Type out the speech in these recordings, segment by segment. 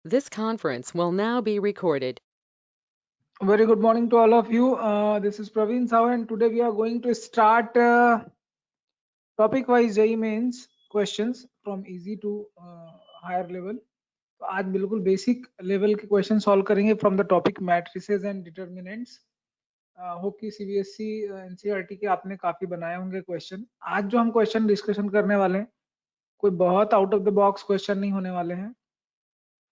This conference will now be recorded. Very good morning to all of you. This is Praveen Sawa, and today we are going to start topic-wise JEE Mains questions from easy to higher level. तो आज बिल्कुल basic level के question solve करेंगे from the topic matrices and determinants. Hope कि CBSE NCERT के आपने काफी बनाए होंगे क्वेश्चन. आज जो हम क्वेश्चन डिस्कशन करने वाले हैं कोई बहुत out of the box question नहीं होने वाले हैं.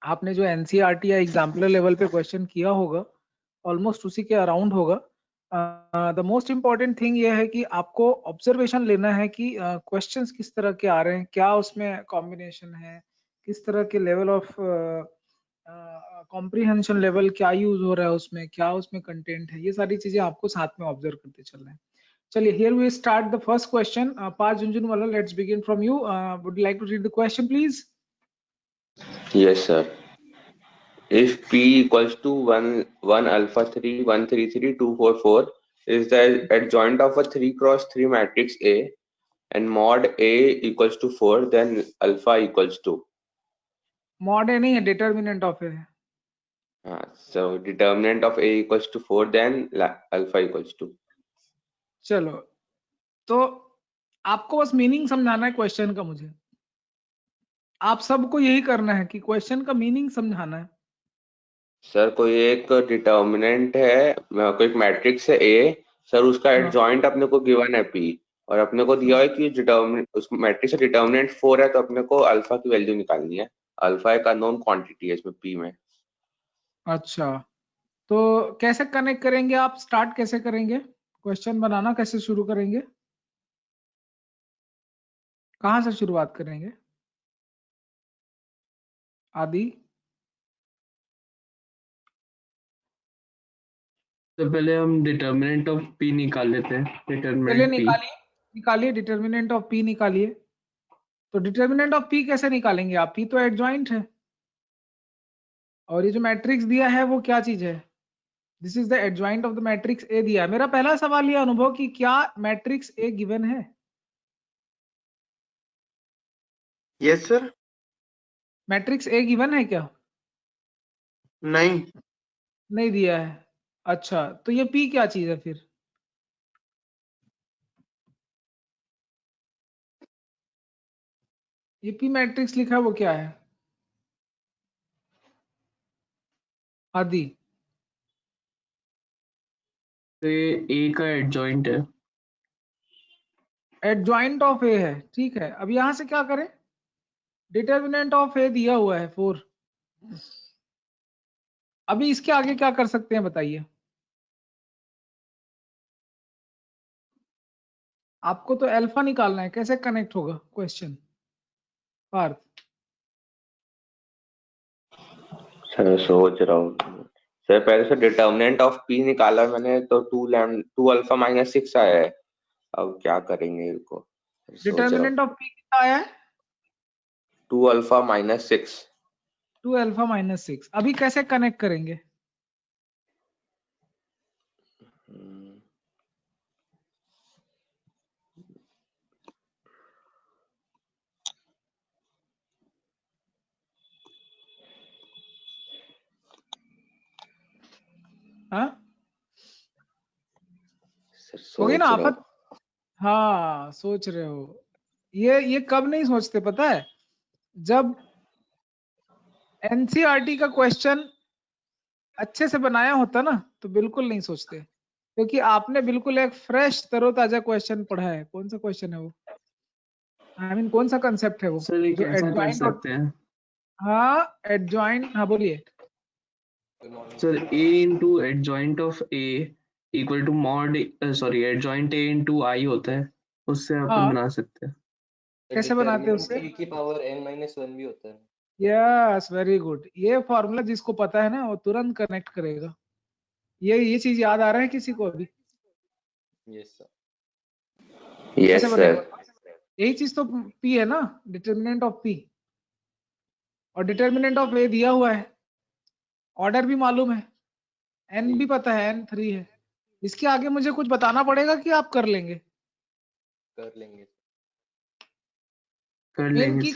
आपने जो एनसीईआरटी या एग्जाम्पलर लेवल पे क्वेश्चन किया होगा ऑलमोस्ट उसी के अराउंड होगा. द मोस्ट इम्पॉर्टेंट थिंग ये है कि आपको ऑब्जर्वेशन लेना है कि क्वेश्चंस किस तरह के आ रहे हैं, क्या उसमें कॉम्बिनेशन है, किस तरह के लेवल ऑफ कॉम्प्रिहेंशन लेवल क्या यूज हो रहा है उसमें, क्या उसमें कंटेंट है, ये सारी चीजें आपको साथ में ऑब्जर्व करते चलना है. चलिए here we start the first question. Parth Jhunjhunwala, let's begin from you. Would like to read the question please. Yes, sir. If P equals to 1 alpha 3 1 3 3 2 4 4 is the adjoint of a 3 cross 3 matrix A and mod A equals to 4, then alpha equals to. Mod A नहीं है, determinant of ए है. So determinant of A equals to 4, then alpha equals to. चलो, तो आपको बस meaning समझाना है question का. मुझे आप सबको यही करना है कि क्वेश्चन का मीनिंग समझाना है. सर कोई एक डिटर्मिनेंट है, कोई मैट्रिक्स है A, सर उसका एडजॉइंट अपने को गिवन है P और अपने को दिया है कि उस मैट्रिक्स का डिटर्मिनेंट 4 है, तो अपने को अल्फा की वैल्यू निकालनी है. अल्फा एक अननोन क्वांटिटी है इसमें P में. अच्छा, तो कैसे कनेक्ट करेंगे आप? स्टार्ट कैसे करेंगे? क्वेश्चन बनाना कैसे शुरू करेंगे? कहां से शुरुआत करेंगे? आदि तो पहले हम डिटर्मिनेंट ऑफ पी निकाल लेते हैं. पहले डिटर्मिनेंट पी निकालिए डिटर्मिनेंट ऑफ पी निकालिए. तो डिटर्मिनेंट ऑफ पी कैसे निकालेंगे आप? पी तो एडजॉइंट है और ये जो मैट्रिक्स दिया है वो क्या चीज है? This is the adjoint of the matrix A दिया है. मेरा पहला सवाल ये अनुभव कि क्या मैट्रिक्स ए गिवन है? Yes sir. Matrix A given है क्या? नहीं दिया है. अच्छा, तो ये पी क्या चीज है फिर? ये पी मैट्रिक्स लिखा है वो क्या है? आदि तो ये ए का एडजॉइंट है. एडजॉइंट ऑफ ए है, ठीक है. अब यहां से क्या करें? डिटर्मिनेंट ऑफ ए दिया हुआ है 4. अभी इसके आगे क्या कर सकते हैं बताइए? आपको तो अल्फा निकालना है, कैसे कनेक्ट होगा क्वेश्चन? पार्थ सर सोच रहा हूँ सर. पहले से डिटर्मिनेंट ऑफ P निकाला मैंने तो 2 अल्फा माइनस 6 आया है. अब क्या करेंगे इनको? डिटर्मिनेंट ऑफ पी कितना आया है? 2 अल्फा माइनस 6. 2 alpha minus 6. अभी कैसे कनेक्ट करेंगे? हाँ हो गई ना आफत? हाँ सोच रहे हो. ये कब नहीं सोचते पता है? जब एनसीईआरटी का क्वेश्चन अच्छे से बनाया होता ना तो बिल्कुल नहीं सोचते, क्योंकि आपने बिल्कुल एक फ्रेश तरोताजा क्वेश्चन पढ़ा है. कौन सा क्वेश्चन है वो? आई मीन कौन सा कंसेप्ट है वो? सर ये जो कैसे कर सकते हैं? हाँ एडजॉइंट. हाँ बोलिए sir A into adjoint of A equal to mod, sorry adjoint A into I होता है, उससे अपन हाँ. बना सकते हैं. कैसे बनाते हैं उससे? e की पावर n-1 भी होता है. Yes very good. ये फॉर्मूला जिसको पता है ना वो तुरंत कनेक्ट करेगा. ये चीज याद आ रहा है किसी को अभी? Yes sir. Yes sir. यही चीज तो पी है ना, डिटर्मिनेंट ऑफ पी. और डिटर्मिनेंट ऑफ ए दिया हुआ है, ऑर्डर भी मालूम है, एन भी पता है, n3 है. इसके आगे मुझे कुछ बताना पड़ेगा कि आप कर लेंगे? कर लेंगे. कर मेन लेंगे.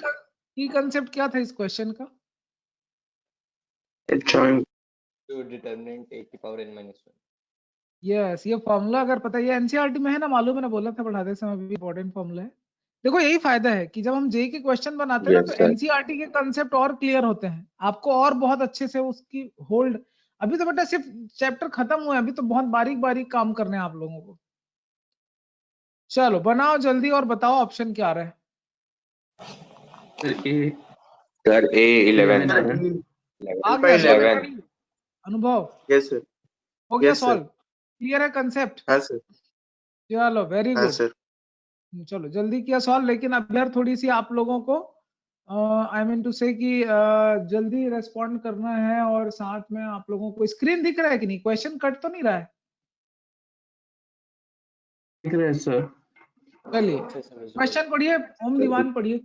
की कंसेप्ट क्या था इस क्वेश्चन का? adjoint to determinant a की power n minus 1. यस, ये फॉर्मूला अगर पता है, ये एनसीईआरटी में है ना, मालूम है ना, बोला था पढ़ाते समय भी इंपॉर्टेंट फॉर्मूला है। देखो यही फायदा है कि जब हम जेई के क्वेश्चन बनाते हैं ना, Yes, तो sir. एनसीईआरटी के कंसेप्ट और क्लियर होते हैं, आपको और बहुत अच्छे से उसकी होल्ड। अभी तो बेटा सिर्फ चैप्टर खत्म हुआ है, अभी तो बहुत बारीक बारीक काम करने हैं आप लोगों को। चलो बनाओ जल्दी और बताओ ऑप्शन क्या आ रहा है। A Sir, A11. 11 आ रहा है। आ गया 11. अनुभव, Yes, sir. हो गया Yes, sir. सॉल्व, क्लियर है कंसेप्ट? हाँ sir. चलो वेरी हाँ गुड, sir. चलो जल्दी किया सॉल्व। लेकिन अब यार थोड़ी सी आप लोगों को आई मीन टू से कि जल्दी रेस्पॉन्ड करना है, और साथ में आप लोगों को स्क्रीन दिख रहा है कि नहीं, क्वेश्चन कट तो नहीं रहा है? दिख रहा है सर। चलिए अच्छा सर, क्वेश्चन पढ़िए, ओम दीवान पढ़िए।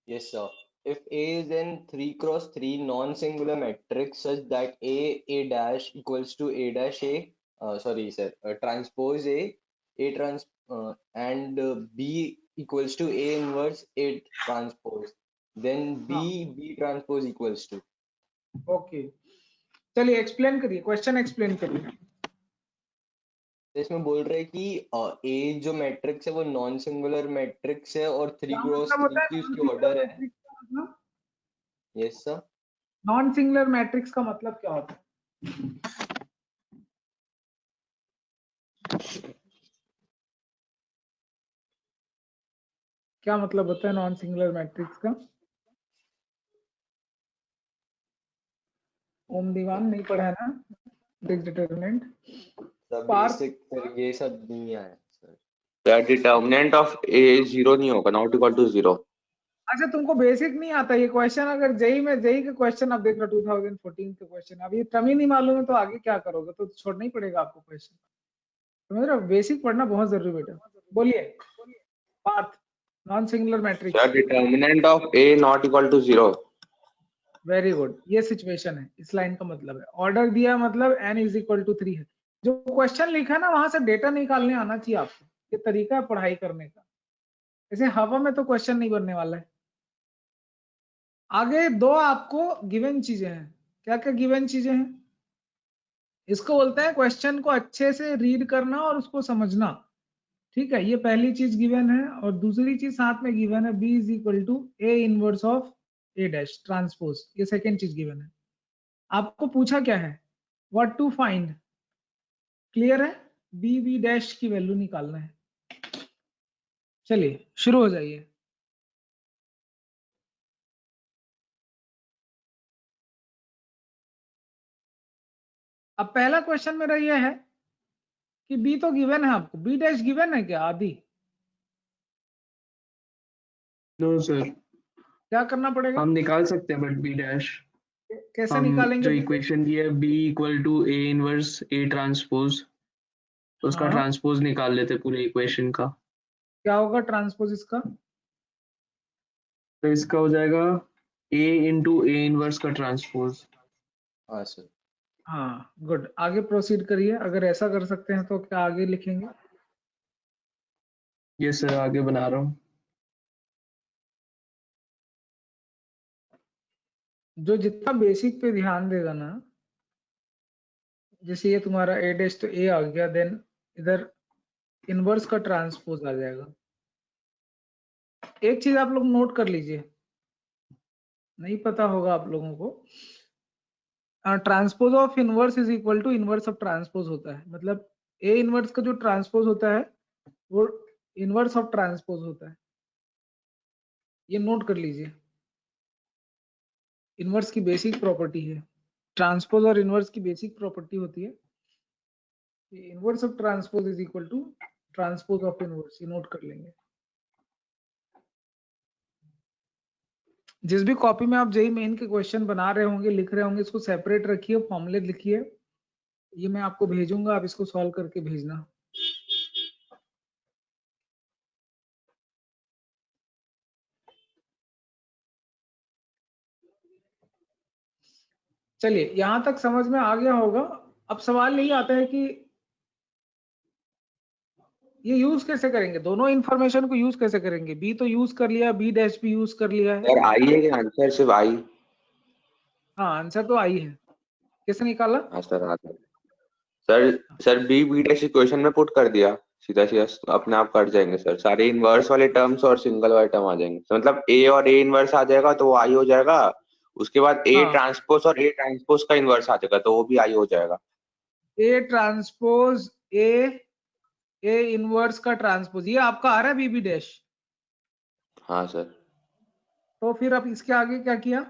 Yes, sir. If A is in 3 cross 3 non-singular matrix such that A dash equals to A dash A, sorry sir, transpose A trans, and B equals to A inverse A transpose, then B transpose equals to. Okay चलिए explain करिए, question explain करिए। इसमें बोल रहे हैं कि A जो matrix है वो नॉन सिंगुलर मैट्रिक्स है और 3 क्या क्रॉस मतलब 3 होता की है उसकी ऑर्डर है। Yes sir. Non singular matrix का मतलब क्या होता है? क्या मतलब होता है नॉन सिंगुलर मैट्रिक्स का? ओम दीवान नहीं पढ़ा है ना डिटरमिनेंट? सब पार्थ? बेसिक सर ये सब नहीं आया sir. The determinant of A 0 नहीं होगा, not equal to 0. अच्छा तुमको बेसिक नहीं आता ये क्वेश्चन? अगर जेई में जेई के क्वेश्चन आप देख लो 2014 के क्वेश्चन, अब ये टर्म ही नहीं मालूम है तो आगे क्या करोगे? तो छोड़ना ही पड़ेगा आपको क्वेश्चन, समझ रहे हो? बेसिक पढ़ना बहुत जरूरी बेटा। बोलिए Parth, non singular The matrix. determinant of A not equal to 0. Very good, ये सिचुएशन है, इस लाइन का मतलब है ऑर्डर दिया मतलब n इज इक्वल टू 3 है। जो क्वेश्चन लिखा है ना वहां से डेटा निकालने आना चाहिए आपको, ये तरीका है पढ़ाई करने का। ऐसे हवा में तो क्वेश्चन नहीं बनने वाला है। आगे दो आपको गिवन चीजें हैं। क्या क्या गिवन चीजें हैं? इसको बोलते हैं क्वेश्चन को अच्छे से रीड करना और उसको समझना, ठीक है? ये पहली चीज गिवन है, और दूसरी चीज साथ में गिवन है b is equal to a inverse of a dash transpose, ये सेकेंड चीज गिवन है। आपको पूछा क्या है? व्हाट टू फाइंड, क्लियर है? b डैश की वैल्यू निकालना है। चलिए शुरू हो जाइए। अब पहला क्वेश्चन मेरा ये है कि b तो गिवन है आपको, b डैश गिवन है क्या आदि? नो सर, क्या करना पड़ेगा? हम निकाल सकते हैं बट बी डैश कैसे हम निकालेंगे? जो इक्वेशन दी है b equal to a inverse a transpose, उसका हाँ। ट्रांसपोज निकाल लेते पूरे इक्वेशन का। क्या होगा ट्रांसपोज इसका? तो इसका हो जाएगा a इंटू a इनवर्स का ट्रांसपोज। हाँ सर। हाँ गुड, आगे प्रोसीड करिए। अगर ऐसा कर सकते हैं तो क्या आगे लिखेंगे? ये सर आगे बना रहा हूँ। जो जितना बेसिक पे ध्यान देगा ना, जैसे ये तुम्हारा a डैश तो a आ गया, देन इधर इनवर्स का ट्रांसपोज आ जाएगा। एक चीज आप लोग नोट कर लीजिए, नहीं पता होगा आप लोगों को, transpose of inverse is equal to inverse of transpose होता है। मतलब a इनवर्स का जो ट्रांसपोज होता है वो इनवर्स ऑफ ट्रांसपोज होता है, ये नोट कर लीजिए। इनवर्स की बेसिक प्रॉपर्टी है, ट्रांसपोज और इनवर्स की बेसिक प्रॉपर्टी होती है inverse of transpose is equal to transpose of inverse, ये नोट कर लेंगे। जिस भी कॉपी में आप जेई मेन के क्वेश्चन बना रहे होंगे, लिख रहे होंगे, इसको सेपरेट रखिए, फॉर्मूले लिखिए। ये मैं आपको भेजूंगा, आप इसको सॉल्व करके भेजना। चलिए यहां तक समझ में आ गया होगा। अब सवाल यही आता है कि ये यूज कैसे करेंगे, दोनों इंफॉर्मेशन को यूज कैसे करेंगे? बी तो यूज कर लिया, बी डैश भी यूज कर लिया है। Sir, I है क्या आंसर? सिर्फ I. हाँ आंसर तो आई है, किसने निकाला? हाँ सर, हाँ sir B B dash equation में पुट कर दिया, सीधा सीधा अपने आप कट जाएंगे सर, सारे इनवर्स वाले टर्म्स और सिंगल वाले टर्म आ जाएंगे, तो मतलब ए और ए इनवर्स आ जाएगा तो वो आई हो जाएगा, उसके बाद ए हाँ ट्रांसपोज और ए ट्रांसपोज का इनवर्स आ जाएगा तो वो भी आई हो जाएगा। ए ट्रांसपोज ए इनवर्स का ट्रांसपोज, ये आपका आ रहा है बीबी डैश। हाँ सर। तो फिर आप इसके आगे क्या किया?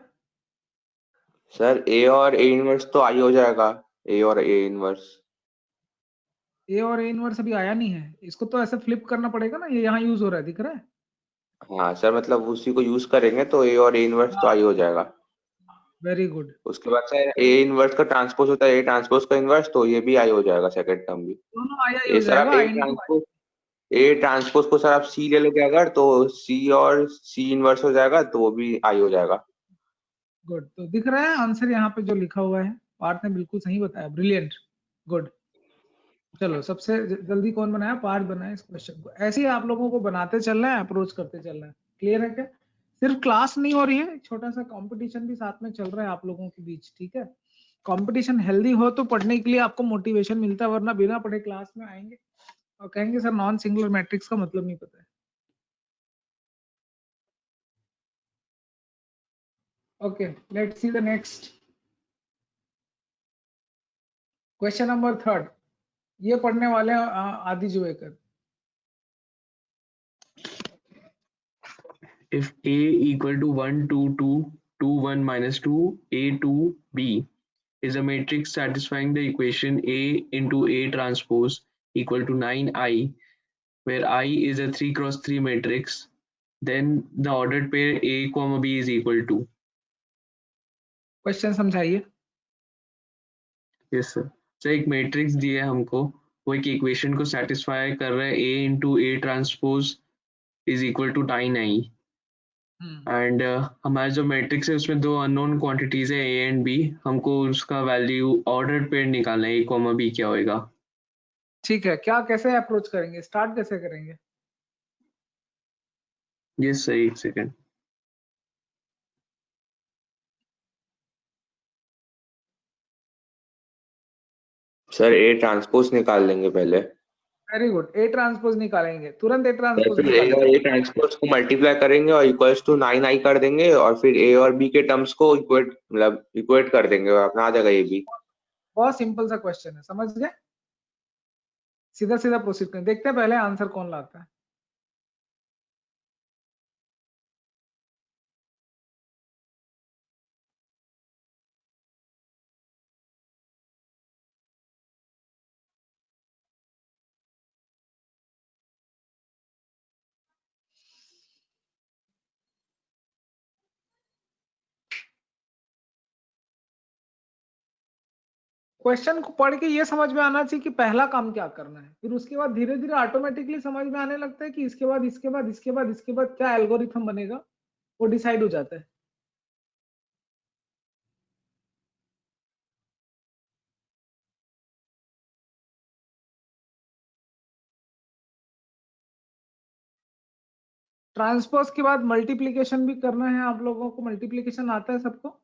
सर ए और ए इनवर्स तो आई हो जाएगा, ए और ए इनवर्स। ए और ए इनवर्स अभी आया नहीं है, इसको तो ऐसे फ्लिप करना पड़ेगा ना, ये यहाँ यूज हो रहा है, दिख रहा है? हाँ सर, मतलब उसी को यूज करेंगे तो ए और ए इनवर्स तो हाँ आई हो जाएगा। Very good. उसके बाद सर ए इनवर्स का ट्रांसपोज होता है ए ट्रांसपोज का इनवर्स, तो ये भी आई हो जाएगा सेकंड टर्म भी। दोनों आया ही ए हो सर आप जाएगा, आई इंटू आई। ए ट्रांसपोज को सर आप सी ले लोगे अगर, तो सी और सी इनवर्स हो जाएगा तो वो भी आई हो जाएगा। गुड, तो दिख रहा है आंसर यहाँ पे जो लिखा हुआ है, पार्थ ने बिल्कुल सही बताया, ब्रिलियंट, गुड। चलो सबसे जल्दी कौन बनाया? पार्थ बनाया इस क्वेश्चन को। ऐसे ही आप लोगों को बनाते चलना है, अप्रोच करते चलना है। क्लियर है क्या? सिर्फ क्लास नहीं हो रही है, छोटा सा कंपटीशन भी साथ में चल रहा है आप लोगों के बीच, ठीक है? कंपटीशन हेल्दी हो तो पढ़ने के लिए आपको मोटिवेशन मिलता है, वरना बिना पढ़े क्लास में आएंगे और कहेंगे सर नॉन सिंगुलर मैट्रिक्स का मतलब नहीं पता है। Okay, let's see the next question number 3। ये पढ़ने वाले हैं आदि Juvekar. If A equal to 1, 2, 2, 2, 1 minus 2, A 2 B is a matrix satisfying the equation A into A transpose equal to 9I, where I is a 3 cross 3 matrix, then the ordered pair A comma B is equal to. Question समझाइए। Yes sir. Sir एक matrix दिया है हमको, वो एक equation को satisfy कर रहा है A into A transpose is equal to 9I, and हमारा जो मैट्रिक्स है उसमें दो अननोन क्वांटिटीज है ए एंड बी, हमको उसका वैल्यू ऑर्डर्ड पेयर निकालना है, ए कॉमा बी क्या होएगा। ठीक है, क्या कैसे अप्रोच करेंगे, स्टार्ट कैसे करेंगे? यस सर, एक सेकेंड। सर ए ट्रांसपोज निकाल लेंगे पहले, वेरी गुड, ए ट्रांसपोज निकालेंगे, तुरंत ए ट्रांसपोज फिर ए और निकालेंगे। ए ट्रांसपोज को मल्टीप्लाई करेंगे और इक्वल्स टू 9I कर देंगे, और फिर ए और बी के टर्म्स को इक्वेट कर देंगे और अपना आ जाएगा ये भी। बहुत सिंपल सा क्वेश्चन है, समझ गए? सीधा सीधा प्रोसीड करें, देखते हैं पहले आंसर कौन लाता है। क्वेश्चन को पढ़ के ये समझ में आना चाहिए कि पहला काम क्या करना है, फिर उसके बाद धीरे धीरे ऑटोमेटिकली समझ में आने लगता है कि इसके बाद इसके बाद इसके बाद इसके बाद क्या एल्गोरिथम बनेगा, वो डिसाइड हो जाता है। ट्रांसपोज के बाद मल्टीप्लीकेशन भी करना है आप लोगों को, मल्टीप्लीकेशन आता है सबको?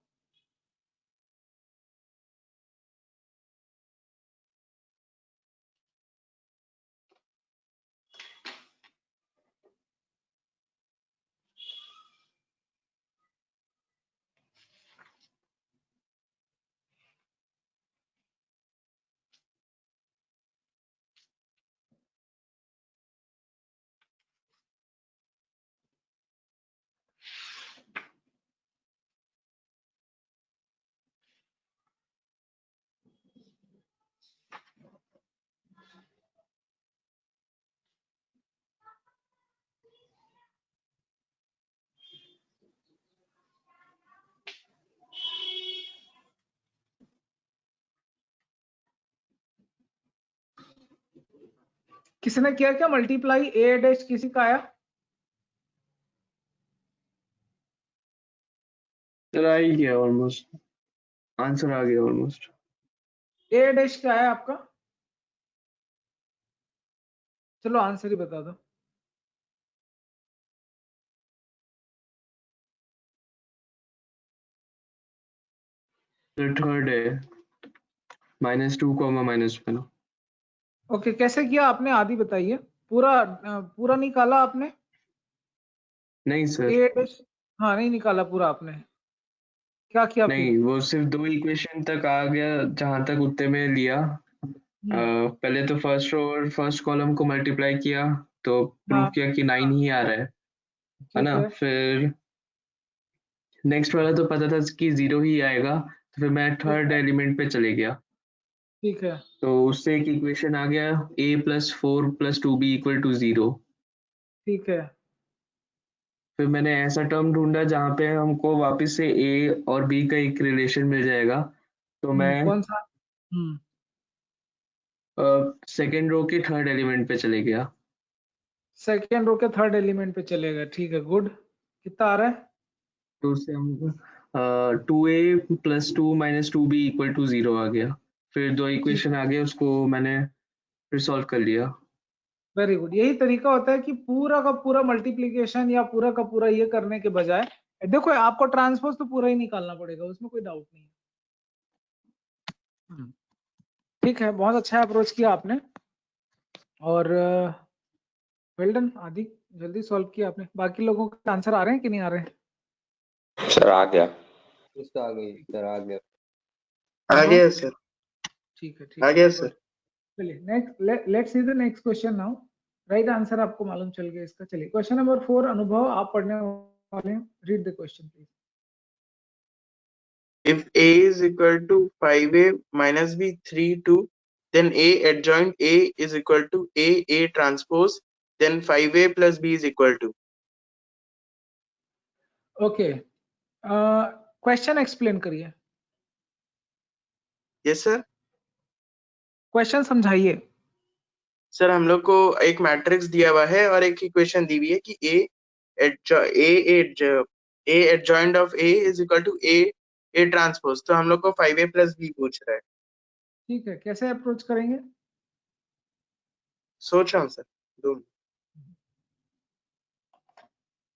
किसने किया क्या मल्टीप्लाई ए डैश, किसी का आया? सर आ ही गया ऑलमोस्ट, आंसर आ गया ऑलमोस्ट। ए डैश क्या है आपका? चलो आंसर ही बता दो। तो थर्ड है -2, -1। ओके, कैसे किया आपने? आदि बताइए। पूरा निकाला आपने? नहीं सर, ए डैश, हाँ नहीं निकाला पूरा आपने, क्या किया फिर? नहीं, वो सिर्फ 2 इक्वेशन तक आ गया जहां तक उतने में लिया। पहले तो फर्स्ट रो और फर्स्ट कॉलम को मल्टीप्लाई किया तो प्रूव हाँ किया कि 9 ही आ रहा है ठीक ना। है। फिर नेक्स्ट वाला तो पता था कि 0 ही आएगा, तो फिर मैं ठीक थर्ड है। एलिमेंट पे चले गया। ठीक है। तो उससे एक इक्वेशन आ गया a + 4 + 2b = 0। ठीक है। फिर मैंने ऐसा टर्म ढूंढा जहाँ पे हमको वापस से a और b का एक रिलेशन मिल जाएगा। तो मैं कौन सा? सेकेंड रो के थर्ड एलिमेंट पे चले गया। सेकेंड रो के थर्ड एलिमेंट पे चलेगा, ठीक है, गुड। कितना आ रहा है? तो उससे हमको 2a + 2 - 2b = 0 आ गया। फिर 2 ठीक, इक्वेशन आ गए, उसको मैंने फिर सॉल्व कर लिया। Very good. यही तरीका होता है कि पूरा का पूरा मल्टीप्लीकेशन या पूरा का पूरा ये करने के बजाय, देखो आपको ट्रांसपोज तो पूरा ही निकालना पड़ेगा, उसमें कोई डाउट नहीं है। ठीक है, बहुत अच्छा अप्रोच किया आपने, और वेल डन आदि, जल्दी सॉल्व किया आपने। बाकी लोगों के आंसर आ रहे हैं कि नहीं आ रहे हैं? सर आ गया। कुछ आ गई सर, आ गया। आ गया सर, ठीक है, आ ठीक है, गया good। सर। चलिए next, let's see the next question now. Right answer आपको मालूम चल गया इसका। चलिए क्वेश्चन नंबर 4, अनुभव आप पढ़ने वाले हैं। Read the question please. If A is equal to 5A minus B 3 2, then A adjoint A is equal to A transpose, then 5A plus B is equal to। Okay, question explain करिए, yes sir. Question समझाइए। Sir हम लोग को एक matrix दिया हुआ है और एक इक्वेशन दी हुई है कि A adjoint of A is equal to A transpose। तो हम लोग को 5A plus B पूछ रहा है। ठीक है, कैसे अप्रोच करेंगे? सोच रहा हूँ सर, 2 मिनट।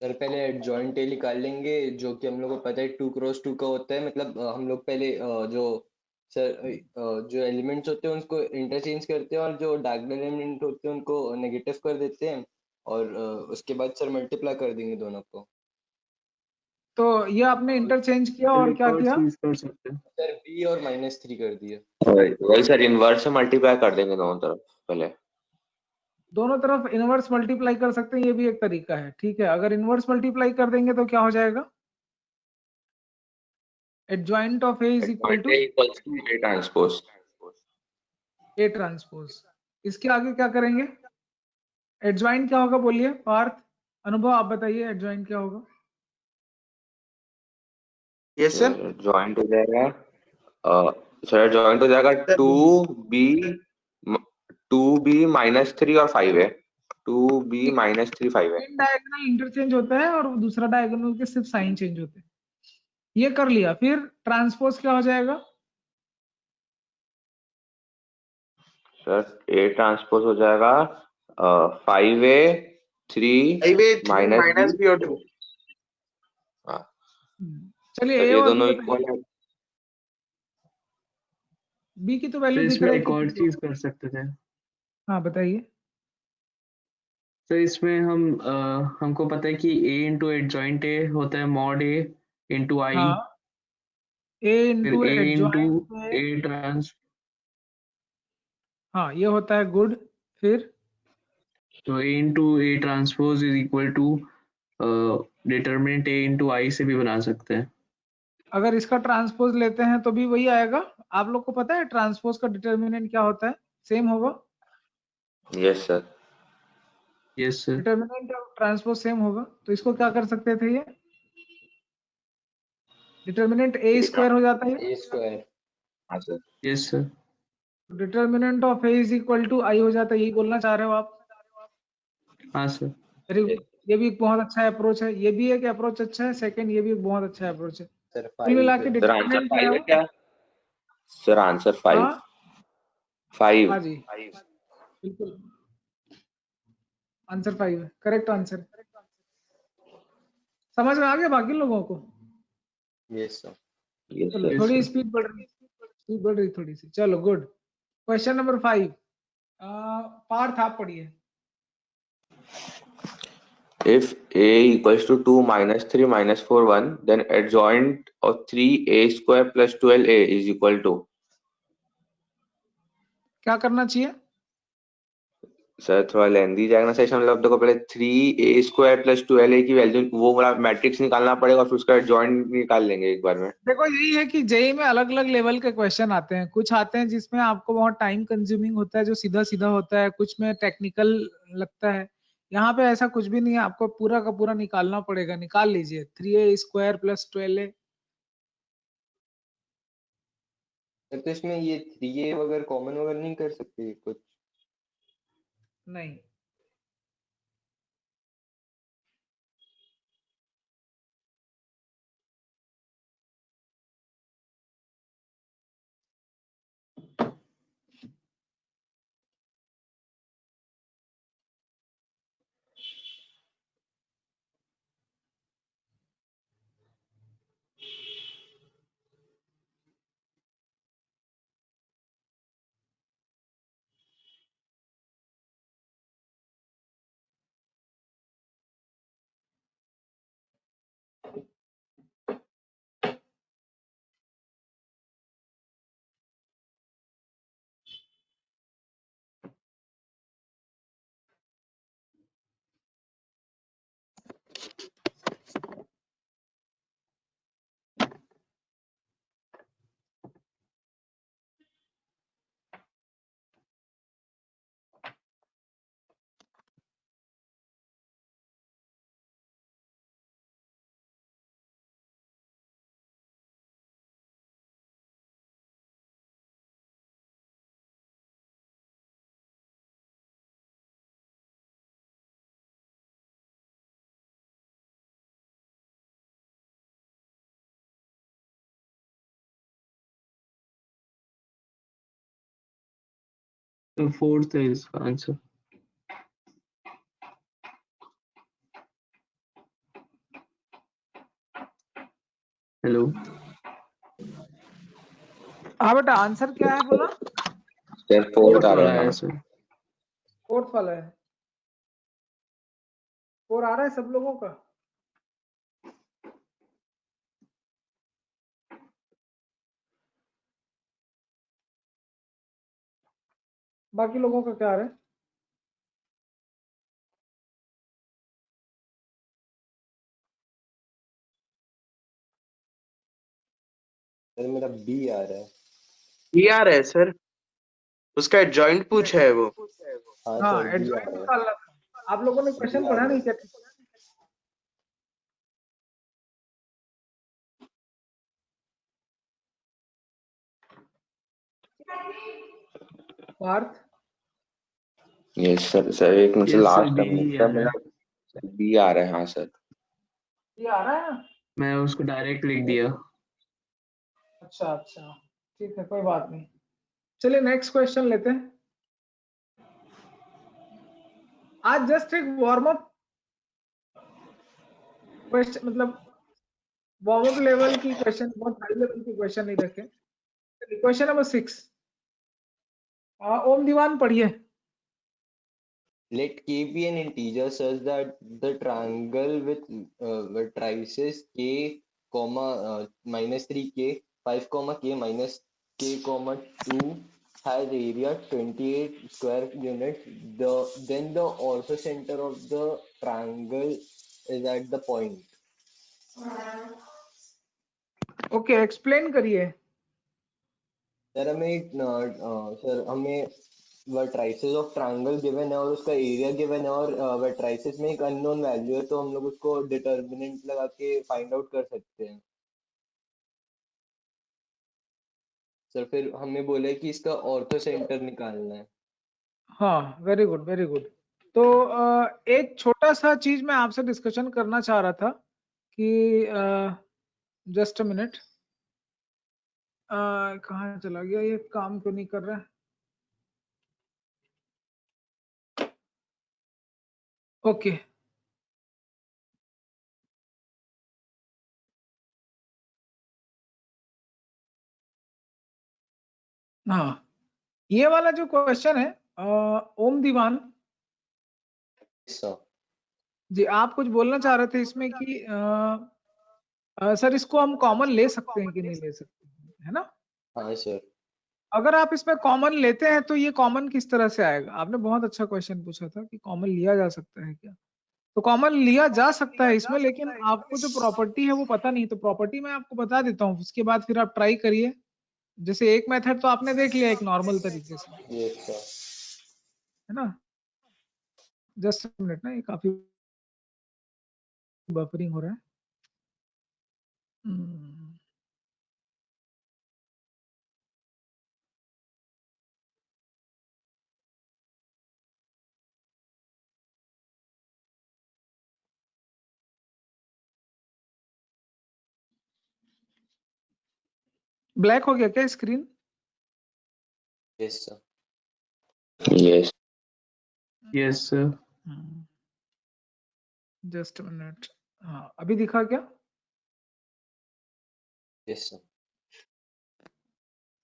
सर पहले एडजॉइंट ए निकाल लेंगे, जो कि हम लोग को पता है 2 क्रॉस 2 का होता है। मतलब हम लोग पहले जो सर जो एलिमेंट्स होते हैं उनको इंटरचेंज करते हैं, और जो डायगोनल एलिमेंट होते हैं उनको नेगेटिव कर देते हैं, और उसके बाद सर मल्टीप्लाई कर देंगे दोनों को। तो ये आपने इंटरचेंज किया और एक क्या और किया? चीज कर सकते हैं। सर b और -3 कर दिया। वही सर, इनवर्स से मल्टीप्लाई कर देंगे दोनों तरफ पहले। दोनों तरफ इनवर्स मल्टीप्लाई कर सकते हैं, ये भी एक तरीका है। ठीक है, अगर इनवर्स मल्टीप्लाई कर देंगे तो क्या हो जाएगा? Adjoint of A is equal adjoint to A equals to A transpose. A transpose. इसके आगे क्या करेंगे? एडजॉइंट क्या होगा बोलिए पार्थ, अनुभव आप बताइए, एडजॉइंट क्या होगा? Yes sir. जॉइंट हो जाएगा सर, जॉइंट हो जाएगा सर 2b -3 और 5 है। 2b -3 5 है। इन डायगोनल इंटरचेंज होता है और दूसरा डायगोनल के सिर्फ साइन चेंज होते हैं। ये कर लिया, फिर ट्रांसपोज क्या हो जाएगा? सर ए ट्रांसपोज हो जाएगा 5a 3 5A 3 -b। minus B और 2। चलिए सर ए ये और बी दोनों बताइए। इक्वल है। बी की तो तो वैल्यू दिख इसमें रही एक और थी। चीज कर सकते थे। हाँ बताइए। तो इसमें हमको पता है कि a इंटू एडजॉइंट ए होता है mod a इंटू आई। हाँ, ए फिर into a into adjoint A trans, हाँ ये होता है, गुड। फिर तो a into A transpose is equal to determinant a into I से भी बना सकते हैं। अगर इसका ट्रांसपोज लेते हैं तो भी वही आएगा। आप लोग को पता है ट्रांसपोज का डिटर्मिनेंट क्या होता है? सेम होगा। Yes sir. Yes sir. Determinant और ट्रांसपोज सेम होगा, तो इसको क्या कर सकते थे? ये डिटर्मिनेंट ए स्क्वायर हो जाता है। a square. हाँ sir. Yes sir. Determinant of A is equal to I हो जाता है, यही बोलना चाह रहे हो आप? हाँ सर। वेरी गुड, ये भी एक बहुत अच्छा अप्रोच है। ये भी एक अप्रोच अच्छा है। सेकंड, ये भी एक बहुत अच्छा अप्रोच है। सर कुल मिला के 5। सर आंसर डिटर्मिनेंट क्या 5 है है? क्या? Sir answer 5। हाँ 5। हाँ जी, बिल्कुल आंसर 5 है, करेक्ट आंसर। समझ में आ गया बाकी लोगों को? Yes sir. Yes, चलो sir. Yes, थोड़ी sir. स्पीड बढ़ रही थोड़ी सी। चलो गुड। क्वेश्चन नंबर 5 पार्थ आप पढ़िए। If a equals to 2 minus 3 minus 4 1, then adjoint of 3a square plus 12a is equal to, क्या करना चाहिए? सर थोड़ा लेंदी जाएगा सेशन, मतलब देखो पहले 3a स्क्वायर प्लस 12a की वैल्यू वो वाला मैट्रिक्स निकालना पड़ेगा, फिर उसका जॉइंट निकाल लेंगे एक बार में। देखो यही है कि जेई में अलग अलग लेवल के क्वेश्चन आते हैं। कुछ आते हैं जिसमें आपको बहुत टाइम कंज्यूमिंग होता है, जो सीधा सीधा होता है, कुछ में टेक्निकल लगता है। यहाँ पे ऐसा कुछ भी नहीं है, आपको पूरा का पूरा निकालना पड़ेगा। निकाल लीजिए 3a square plus 12a। Sir तो इसमें ये 3a वगैरह कॉमन वगैरह नहीं कर सकते कुछ? नहीं, तो फोर्थ है इसका आंसर। हेलो, हाँ बेटा आंसर क्या है बोला? सर फोर्थ आ वाला रहा है है। सर। फोर्थ वाला है। 4 आ रहा है सब लोगों का? बाकी लोगों का क्या आ रहा है? सर मेरा बी आ रहा है। ये आ रहा है सर, उसका एडजॉइंट पूछा है वो। हाँ हाँ सर बी आ एडजॉइंट रहा है। निकालना था। आप लोगों ने क्वेश्चन बी आ पढ़ा रहा नहीं है। क्या? Parth yes sir. सर एक मिनट से yes sir, last be time आ रहा है। मेरा बी आ रहा है। हाँ सर। ये आ रहा है ना? मैं उसको डायरेक्ट लिख दिया। अच्छा अच्छा, ठीक है कोई बात नहीं। चलिए नेक्स्ट क्वेश्चन लेते हैं। आज जस्ट एक वार्म अप क्वेश्चन, मतलब वार्म अप लेवल की क्वेश्चन, बहुत हाई लेवल की क्वेश्चन नहीं रखे। क्वेश्चन नंबर 6 ओम दीवान पढ़िए। Let k be an integer such that the triangle with vertices k, minus 3k, 5, k minus k, 2 has area 28 square units. Then the orthocenter of the triangle is at the point. Okay explain करिए। Sir हमें वर्ट्राइसेस of triangle given है और उसका area given है, और वर्ट्राइसेस में एक unknown value है, तो हम लोग उसको डिटर्मिनेंट लगा के फाइंड आउट कर सकते हैं। सर फिर हमें बोले कि इसका ऑर्थो सेंटर निकालना है। हाँ वेरी गुड वेरी गुड। तो एक छोटा सा चीज मैं आपसे डिस्कशन करना चाह रहा था कि जस्ट अ मिनट, कहाँ चला गया ये, काम क्यों नहीं कर रहा है? ओके हाँ, ये वाला जो क्वेश्चन है ओम दीवान सर जी, आप कुछ बोलना चाह रहे थे इसमें कि सर इसको हम कॉमन ले सकते हैं कि नहीं ले सकते, है ना? हाँ सर अगर आप इसमें कॉमन लेते हैं तो ये कॉमन किस तरह से आएगा? आपने बहुत अच्छा क्वेश्चन पूछा था कि कॉमन लिया जा सकता है क्या? तो कॉमन लिया जा सकता है इसमें, लेकिन आपको जो प्रॉपर्टी है वो पता नहीं, तो प्रॉपर्टी मैं आपको बता देता हूँ, उसके बाद फिर आप ट्राई करिए। जैसे एक मेथड तो आपने देख लिया एक नॉर्मल तरीके से, यस सर है ना? जस्ट मिनट ना, ये काफी बफरिंग हो रहा है। ब्लैक हो गया क्या screen? Yes sir Yes. Yes sir. Just minute, हाँ अभी दिखा क्या? यस सर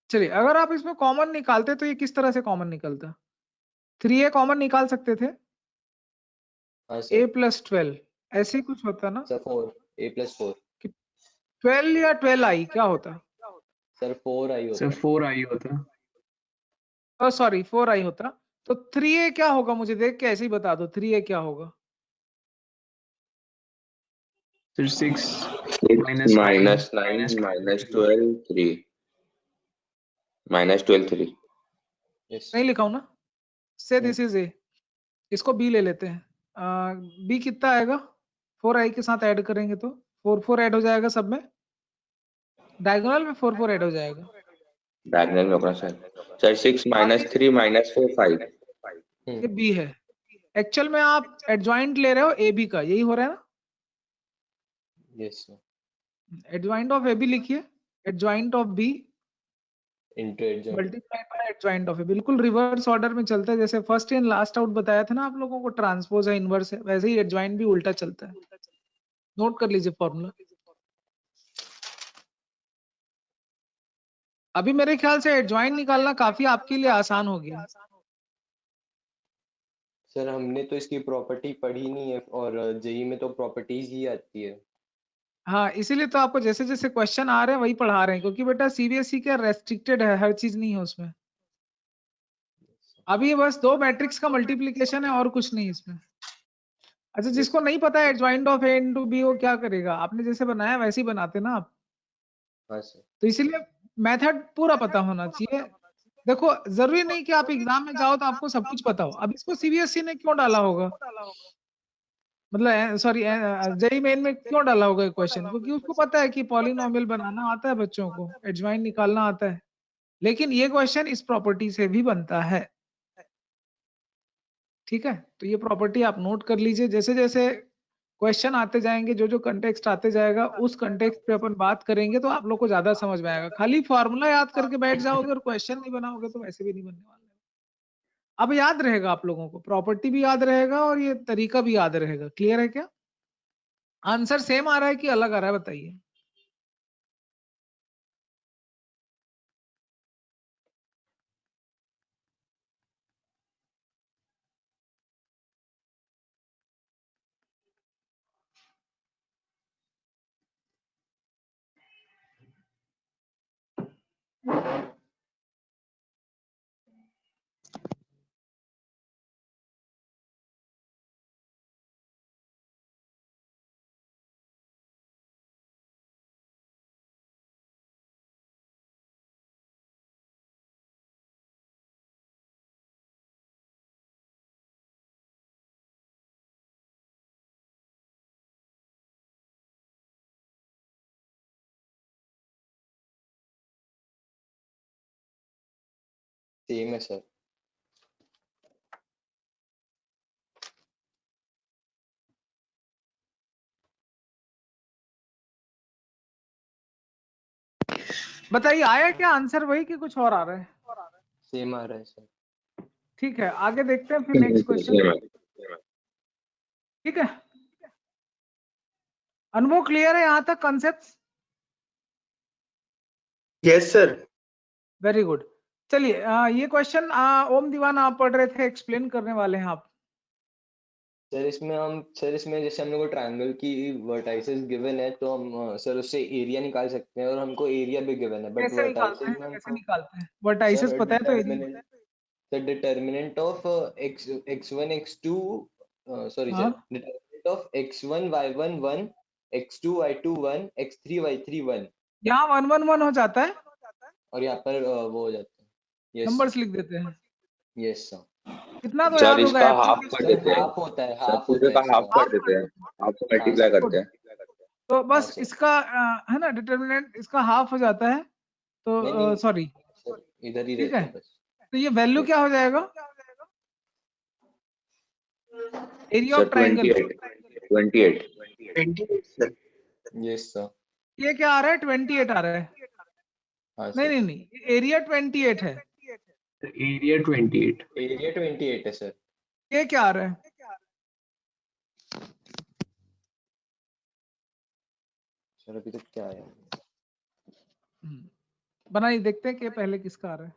चलिए, अगर आप इसमें कॉमन निकालते तो ये किस तरह से कॉमन निकलता? 3a कॉमन निकाल सकते थे, हाँ a सर प्लस 12 ऐसे ही कुछ होता ना? सर 4 a प्लस 4 12 या 12i क्या होता? सर 4 आई सर होता 4 आई होता। सॉरी 4i होता। तो 3a क्या होगा, मुझे देख के ऐसे ही बता दो, 3a क्या होगा? Sir 6 6 minus 9 minus 9 minus 12 3 minus 12 3. Yes नहीं लिखा हूं ना? से दिस इज a, इसको b ले लेते हैं। b कितना आएगा? 4i के साथ ऐड करेंगे तो 4 ऐड हो जाएगा सब में, डायगोनल में 4 ऐड हो जाएगा। Diagonal में होगा सर। Sir 6 minus 3 minus 4 5. ये b है। एक्चुअल में आप एडजॉइंट ले रहे हो ab का, यही हो रहा है ना? Yes sir adjoint of ab लिखिए, adjoint of b into adjoint multiply by adjoint of a, बिल्कुल रिवर्स ऑर्डर में चलता है। जैसे फर्स्ट इन लास्ट आउट बताया था ना आप लोगों को, ट्रांसपोज है इनवर्स है, वैसे ही एडजॉइंट भी उल्टा चलता है। नोट कर लीजिए फॉर्मूला। अभी मेरे ख्याल से एडजॉइंट निकालना काफी आपके लिए आसान हो गया। सर हमने तो इसकी प्रॉपर्टी पढ़ी नहीं है और जेई में तो प्रॉपर्टीज ही आती है। हाँ, इसीलिए तो आपको जैसे जैसे क्वेश्चन आ रहे हैं वही पढ़ा रहे हैं, क्योंकि बेटा सीबीएसई का रेस्ट्रिक्टेड है, हर चीज नहीं है उसमें। अभी ये बस 2 मैट्रिक्स का मल्टीप्लीकेशन है और कुछ नहीं इसमें। अच्छा, जिसको नहीं पता है adjoint of A into B, वो क्या करेगा? आपने जैसे बनाया वैसे ही बनाते ना आप, हाँ सर तो इसीलिए मेथड पूरा पता होना चाहिए। देखो, जरूरी नहीं कि आप एग्जाम में जाओ तो आपको सब कुछ पता हो। अब इसको सीबीएसई ने क्यों डाला होगा, मतलब सॉरी जेई मेन में क्यों डाला होगा क्वेश्चन? क्योंकि उसको पता है कि पॉलिनोमियल बनाना आता है बच्चों को, एडजॉइंट निकालना आता है। लेकिन ये क्वेश्चन इस प्रॉपर्टी से भी बनता है, ठीक है? तो ये प्रॉपर्टी आप नोट कर लीजिए। जैसे जैसे क्वेश्चन आते जाएंगे, जो जो कंटेक्स्ट आते जाएगा, उस कंटेक्स्ट पे अपन बात करेंगे तो आप लोग को ज्यादा समझ में आएगा। खाली फॉर्मूला याद करके बैठ जाओगे और क्वेश्चन नहीं बनाओगे तो वैसे भी नहीं बनने वाले। अब याद रहेगा आप लोगों को, प्रॉपर्टी भी याद रहेगा और ये तरीका भी याद रहेगा। क्लियर है क्या? आंसर सेम आ रहा है कि अलग आ रहा है, बताइए। सेम है सर। बताइए, आया क्या आंसर वही कि कुछ और आ रहा है? सेम आ रहा है सर। ठीक है, आगे देखते हैं फिर नेक्स्ट क्वेश्चन। ठीक है, अनुभव क्लियर है यहाँ तक concepts? Yes, sir. Very good. चलिए ये क्वेश्चन ओम दीवान आप पढ़ रहे थे, एक्सप्लेन करने वाले हैं आप। सर इसमें जैसे हम लोग को ट्रायंगल की वर्टाइसेस गिवन है, तो हम सर उससे एरिया निकाल सकते हैं, और हमको एरिया भी गिवन है, बट कैसे निकालते वर्टाइसेस हैं, में कैसे हमको निकालते हैं? वर्टाइसेस सर पता है तो area. Determinant of x1 x2 sorry हाँ sir, determinant of x1 y1 1 x2 y2 1 x3 y3 1, यहाँ 1 1 1 हो जाता है, और यहाँ पर वो हो जाता है। यस नंबर्स लिख देते हैं। Yes sir. कितना तो सर याद होगा, इसका हाफ एप्लीकेशन कर सर देते हैं, हाफ होता है, सर हाफ पूरे होता है का हाफ इसका। कर हाफ देते कर हैं, देते हैं। हाफ को हाँ मल्टीप्लाई सर। करते हैं। तो हाँ बस सर। इसका है ना, डिटर्मिनेंट इसका हाफ हो जाता है, नहीं तो नहीं सॉरी, सर, इधर ही ठीक रहता है। है बस। तो ये वैल्यू यस क्या हो जाएगा, area sir of triangle? 28 28 sir. Yes sir. ये क्या आ रहा है, 28 आ रहा है? हाँ नहीं सर, नहीं नहीं, एरिया 28 है। एरिया 28। एरिया 28 है सर। ये क्या आ रहा है? सर अभी तक क्या आया? बनाइए, देखते हैं कि पहले किसका आ रहा है।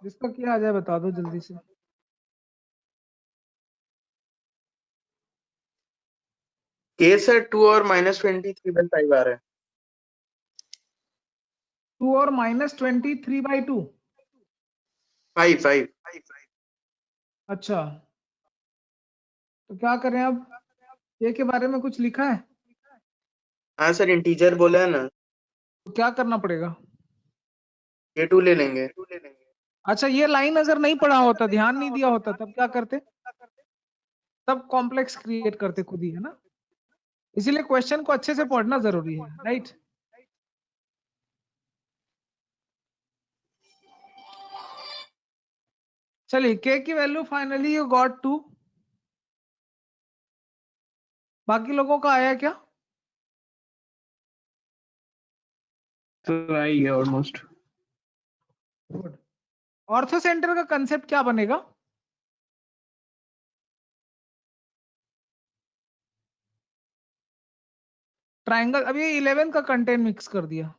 जिसका क्या आ जाए बता दो जल्दी से। के सर 2 और -23/5 आ रहा है। 2 और -23/2। 5 अच्छा, तो क्या करें अब? ये के बारे में कुछ लिखा है हाँ सर, इंटीजर बोला है ना, तो क्या करना पड़ेगा? ये 2 ले लेंगे। अच्छा, ये लाइन अगर नहीं पढ़ा होता, ध्यान नहीं दिया होता, तब क्या करते? तब कॉम्प्लेक्स क्रिएट करते खुद ही, है ना। इसीलिए क्वेश्चन को अच्छे से पढ़ना जरूरी है, राइट। चलिए, के की वैल्यू फाइनली यू गॉट 2। बाकी लोगों का आया क्या? तो आई है ऑलमोस्ट। गुड। ऑर्थो सेंटर का कंसेप्ट क्या बनेगा? ट्राइंगल। अभी 11 का कंटेंट मिक्स कर दिया।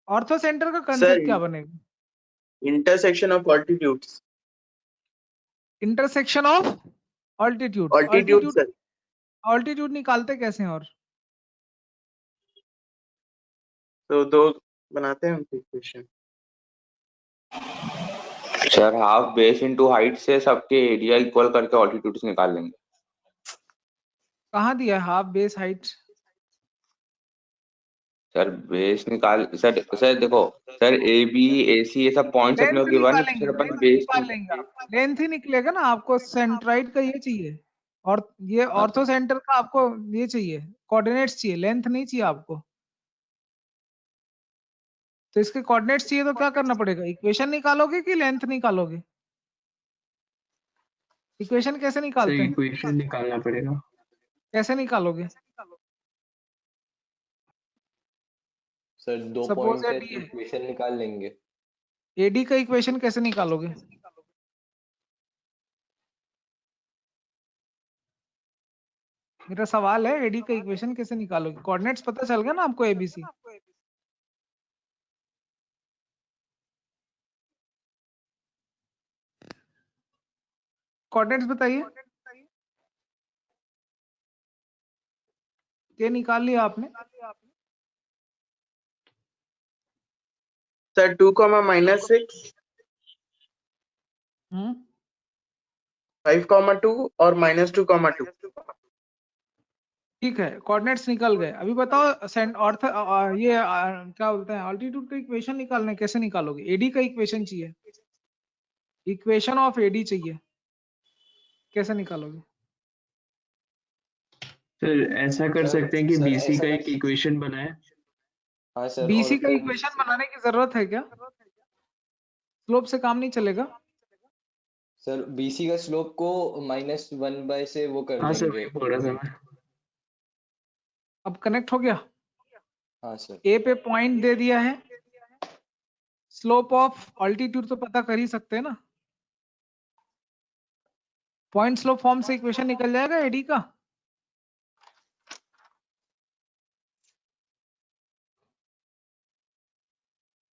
ऑर्थो सेंटर का सर कंसेप्ट क्या बनेगा? Intersection of altitudes. Intersection of altitude. Altitude altitude, sir, altitude निकालते कैसे हैं? और तो 2 बनाते हैं equation. Sir half base into height से सबके एरिया इक्वल करके ऑल्टीट्यूड्स निकाल लेंगे। कहाँ दिया है half base height? Sir base निकाल, सर देखो, सर ए बी ए सी ये सब पॉइंट्स अपने को लेंथ गिवन है, तो निकालेंगे, फिर अपन लेंथ बेस निकाल लेंगे आप। लेंथ ही निकलेगा ना, आपको सेंट्राइड का ये चाहिए, और ये हाँ ऑर्थो सेंटर का आपको ये चाहिए, कोऑर्डिनेट्स चाहिए, लेंथ नहीं चाहिए आपको। तो इसके कोऑर्डिनेट्स चाहिए, तो क्या करना पड़ेगा? इक्वेशन निकालोगे कि लेंथ निकालोगे? इक्वेशन कैसे सर निकालते हैं? इक्वेशन निकालना पड़ेगा। कैसे निकालोगे? सर 2 सपोज पॉइंट है डी तो है, इक्वेशन निकाल लेंगे। एडी का इक्वेशन कैसे निकालोगे? मेरा सवाल है, एडी का इक्वेशन कैसे निकालोगे? कोऑर्डिनेट्स पता चल गया ना आपको, एबीसी। कोऑर्डिनेट्स बताइए। ये निकाल लिया आपने? सर 2, -6 5, 2 और -2, 2। ठीक है, कोऑर्डिनेट्स निकल गए। अभी बताओ ऑर्थ ये क्या बोलते हैं, ऑल्टीट्यूड का इक्वेशन निकालना है, कैसे निकालोगे? एडी का इक्वेशन चाहिए, इक्वेशन ऑफ एडी चाहिए, कैसे निकालोगे? सर ऐसा कर सर सकते हैं कि सर बीसी ऐसा का कर एक इक्वेशन बनाए। हाँ सर, और बीसी का फिर इक्वेशन बनाने की जरूरत है क्या? स्लोप से काम नहीं चलेगा? सर बीसी का स्लोप को -1 से वो कर हाँ सर देंगे। वही बोल रहा था मैं। अब कनेक्ट हो गया? हाँ सर। ए पे पॉइंट दे दिया है, स्लोप ऑफ ऑल्टीट्यूड तो पता कर ही सकते हैं ना। पॉइंट स्लोप फॉर्म से इक्वेशन निकल जाएगा एडी का।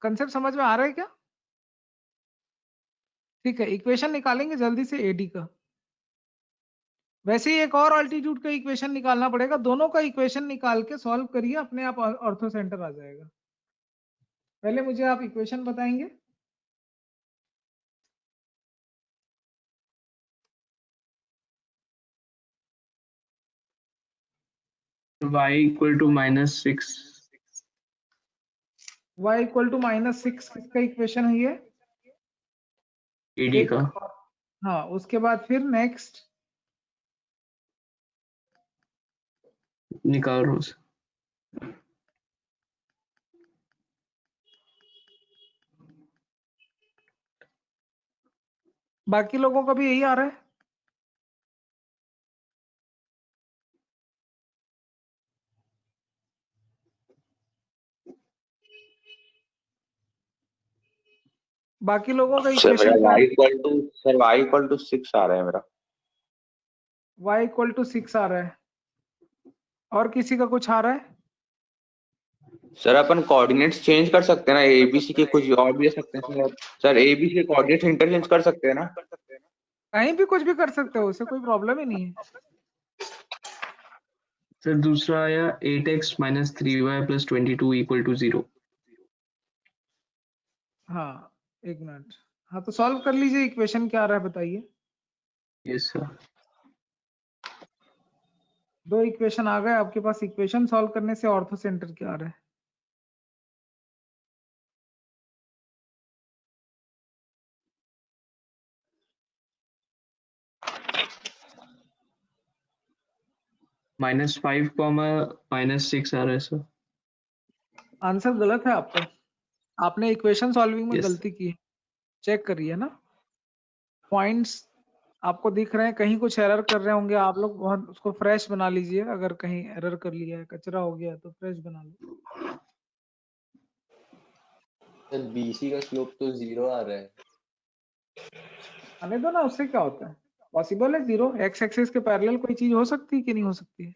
कंसेप्ट समझ में आ रहा है क्या? ठीक है, इक्वेशन निकालेंगे जल्दी से एडी का। वैसे ही एक और अल्टीट्यूड का इक्वेशन निकालना पड़ेगा, दोनों का इक्वेशन निकाल के सॉल्व करिए, अपने आप ऑर्थो सेंटर आ जाएगा। पहले मुझे आप इक्वेशन बताएंगे। y equal to -6, y equal to -6 किसका इक्वेशन है ये? एडी का। हाँ, उसके बाद फिर नेक्स्ट निकाल रहा हूँ। बाकी लोगों का भी यही आ रहा है। बाकी लोगों का सर मेरा इक्वेशन y इक्वल टू 6 आ रहा है मेरा। y इक्वल टू 6 आ रहा है। और किसी का कुछ आ रहा है? सर अपन कोऑर्डिनेट्स चेंज कर सकते हैं ना, एबीसी के कुछ और भी दे सकते हैं सर। सर एबीसी के कोऑर्डिनेट्स इंटरचेंज कर सकते हैं ना? कहीं भी कुछ भी कर सकते हो, उससे कोई प्रॉब्लम ही नहीं है। सर दूसरा आया 8x - 3y + 22 = 0। हाँ, एक मिनट। हाँ, तो सॉल्व कर लीजिए, इक्वेशन क्या आ रहा है बताइए। Yes sir. दो इक्वेशन आ गए आपके पास। इक्वेशन सॉल्व करने से ऑर्थो सेंटर क्या आ रहा है? -5, -6 आ रहा है सर। आंसर गलत है आपका। आपने इक्वेशन सॉल्विंग में Yes. गलती की है, चेक करिए ना। पॉइंट्स आपको दिख रहे हैं, कहीं कुछ एरर कर रहे होंगे आप लोग, बहुत उसको फ्रेश बना लीजिए। अगर कहीं एरर कर लिया है, कचरा हो गया है, तो फ्रेश बना लो। सर बीसी का स्लोप तो 0 आ रहा है। आने दो ना, उससे क्या होता है? पॉसिबल है 0? एक्स एक्सिस के पैरेलल कोई चीज हो सकती है कि नहीं हो सकती है?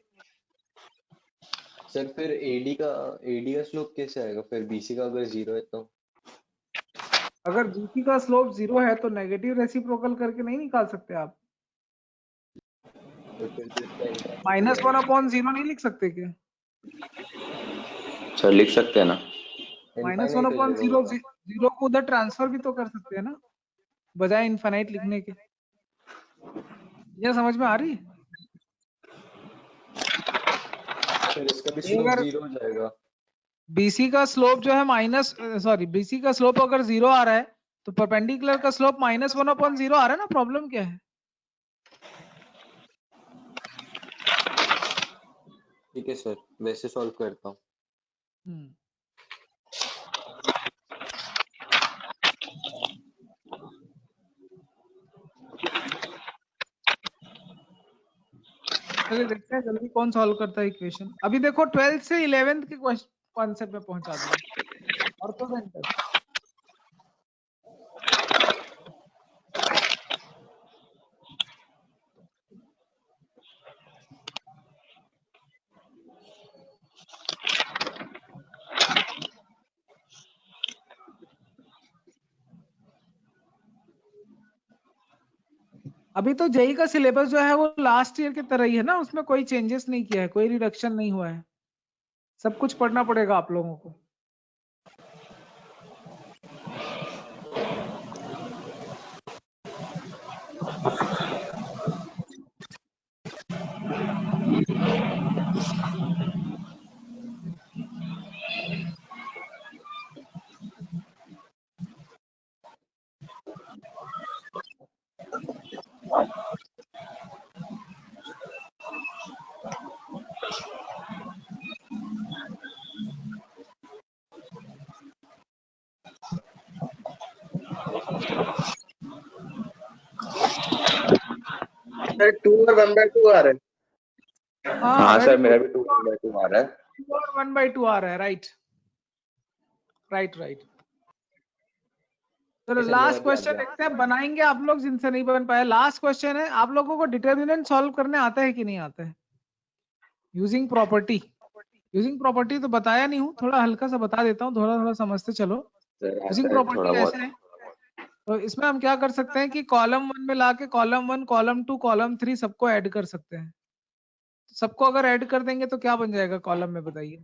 सर फिर एडी का स्लोप कैसे आएगा फिर बीसी का अगर 0 है तो? अगर बीसी का स्लोप 0 है तो नेगेटिव रेसिप्रोकल करके नहीं निकाल सकते आप? तो फिर तो इसका इंटरसेक्शन -1/0 नहीं लिख सकते क्या? सर लिख सकते हैं ना। इनफाइनाइट हो जाएगा वो -1/0 तो। 0 को उधर ट्रांसफर भी तो कर सकते हैं ना, बजाय इनफाइनाइट लिखने के। ये समझ में आ रही है? फिर इसका भी स्लोप अगर 0 हो जाएगा। बीसी का स्लोप जो है बीसी का स्लोप अगर 0 आ रहा है, तो परपेंडिकुलर का स्लोप -1/0 आ रहा है ना। प्रॉब्लम क्या है? ठीक है सर, वैसे सॉल्व करता हूँ। चलिए देखते हैं जल्दी कौन सॉल्व करता है इक्वेशन। अभी देखो 12th से 11th के कॉन्सेप्ट में पहुंचा दिए ऑर्थो सेंटर। अभी तो जेई का सिलेबस जो है वो लास्ट ईयर की तरह ही है ना, उसमें कोई चेंजेस नहीं किया है, कोई रिडक्शन नहीं हुआ है। सब कुछ पढ़ना पड़ेगा आप लोगों को। सर 2 और 1/2 आ रहा है। हाँ very सर मेरा good। भी 2/2 आ रहा है। 2 और 1/2 आ रहा है। राइट। चलो सर, मेरा लास्ट भी आ क्वेश्चन गया। देखते हैं, बनाएंगे आप लोग जिनसे नहीं बन पाया। लास्ट क्वेश्चन है, आप लोगों को डिटर्मिनेंट सॉल्व करने आता है कि नहीं आता है? यूजिंग प्रॉपर्टी तो बताया नहीं हूँ, थोड़ा हल्का सा बता देता हूँ, थोड़ा समझते चलो। सर यूजिंग आता है थोड़ा प्रॉपर्टी बहुत। ऐसे है। तो इसमें हम क्या कर सकते हैं कि कॉलम 1 में लाके कॉलम 1, कॉलम 2, कॉलम 3 सबको ऐड कर सकते हैं। सबको अगर ऐड कर देंगे तो क्या बन जाएगा कॉलम में, बताइए।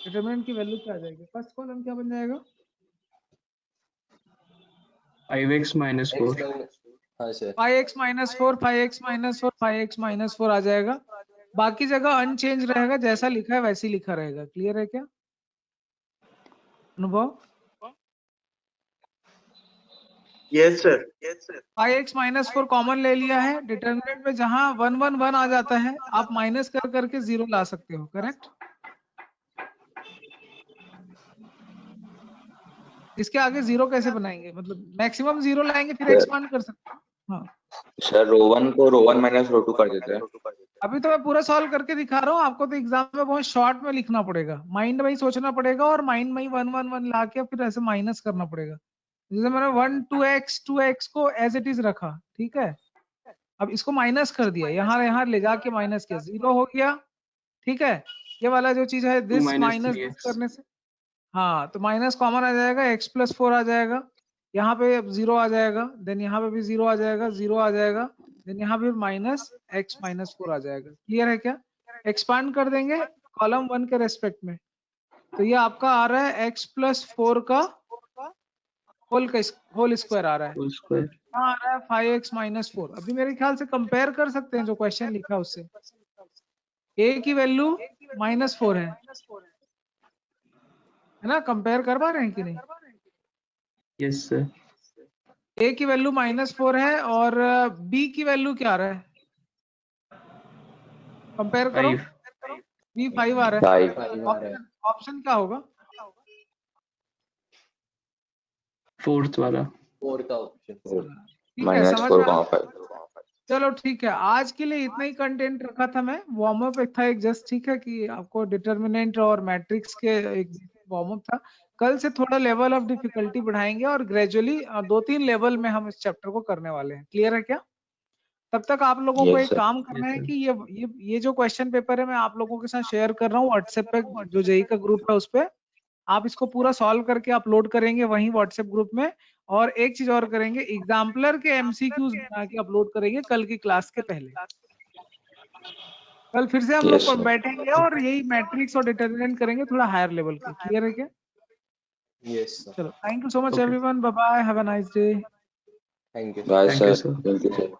डिटरमिनेंट की वैल्यू क्या आ जाएगी? फर्स्ट कॉलम क्या बन जाएगा? 5x minus 4। हाँ sir 5x minus 4, 5x minus 4, 5x minus 4 आ जाएगा। बाकी जगह अनचेंज रहेगा, जैसा लिखा है वैसे ही लिखा रहेगा। क्लियर है क्या अनुभव? Yes sir. 5x minus 4 common ले लिया है। डिटरमिनेंट में जहां 1 1 1 आ जाता है आप माइनस कर करके 0 ला सकते हो। करेक्ट। इसके आगे 0 कैसे बनाएंगे? मतलब मैक्सिमम 0 लाएंगे फिर एक्सपांड कर सकते हो। हाँ सर रो 1 को रो 1 माइनस रो 2 कर देते हैं। अभी तो मैं पूरा सॉल्व करके दिखा रहा हूँ आपको, तो एग्जाम में बहुत शॉर्ट में लिखना पड़ेगा, माइंड में ही सोचना पड़ेगा और माइंड में ही 1 1 1 ला के फिर ऐसे माइनस करना पड़ेगा। जैसे मैंने 1 2x को एज इट इज रखा, ठीक है। अब इसको माइनस कर दिया, यहाँ ले जाके माइनस किया, 0 हो गया। ठीक है, ये वाला जो चीज है 2 this minus minus 3x। This करने से, हाँ तो माइनस कॉमन आ जाएगा, x+4 आ जाएगा। यहाँ पे 0 आ जाएगा, देन यहाँ पे भी 0 आ जाएगा, 0 आ जाएगा, देन यहाँ पे माइनस x-4 आ जाएगा। क्लियर है क्या? एक्सपांड कर देंगे कॉलम 1 के रेस्पेक्ट में, तो ये आपका आ रहा है x+4 का होल स्क्वायर आ रहा है। Whole square. यहाँ आ रहा है 5x-4। अभी मेरे ख्याल से कंपेयर कर सकते हैं जो क्वेश्चन लिखा है उससे। a की वैल्यू -4 है ना? कंपेयर कर पा रहे हैं कि नहीं? Yes sir. a की वैल्यू -4 है और b की वैल्यू क्या आ रहा है? कंपेयर करो। 5। b 5 आ रहा है। 5 ऑप्शन क्या होगा? फोर्थ वाला। 4 का ऑप्शन। ठीक है, माइनस समझ में आ? 4,5। चलो ठीक है, आज के लिए इतना ही कंटेंट रखा था मैं। वार्म अप एक था एक जस्ट, ठीक है, कि आपको डिटर्मिनेंट और मैट्रिक्स के एक वार्म अप था। कल से थोड़ा लेवल ऑफ डिफिकल्टी बढ़ाएंगे और ग्रेजुअली 2-3 लेवल में हम इस चैप्टर को करने वाले हैं। क्लियर है क्या? तब तक आप लोगों को यस एक सर। काम करना Yes, है sir. कि ये जो क्वेश्चन पेपर है मैं आप लोगों के साथ शेयर कर रहा हूँ व्हाट्सएप पे, जो जेई का ग्रुप है उस पे। आप इसको पूरा सॉल्व करके अपलोड करेंगे वहीं व्हाट्सएप ग्रुप में। और एक चीज और करेंगे, एग्जाम्पलर के एमसीक्यूज बना के अपलोड करेंगे कल की क्लास के पहले। कल फिर से हम यस लोग सर। बैठेंगे और यही मैट्रिक्स और डिटरमिनेंट करेंगे थोड़ा हायर लेवल के। क्लियर है क्या? Yes sir. चलो, thank you so much Okay. Everyone, bye bye, have a nice day. Thank you. Bye Thank you, sir. sir. Thank you sir.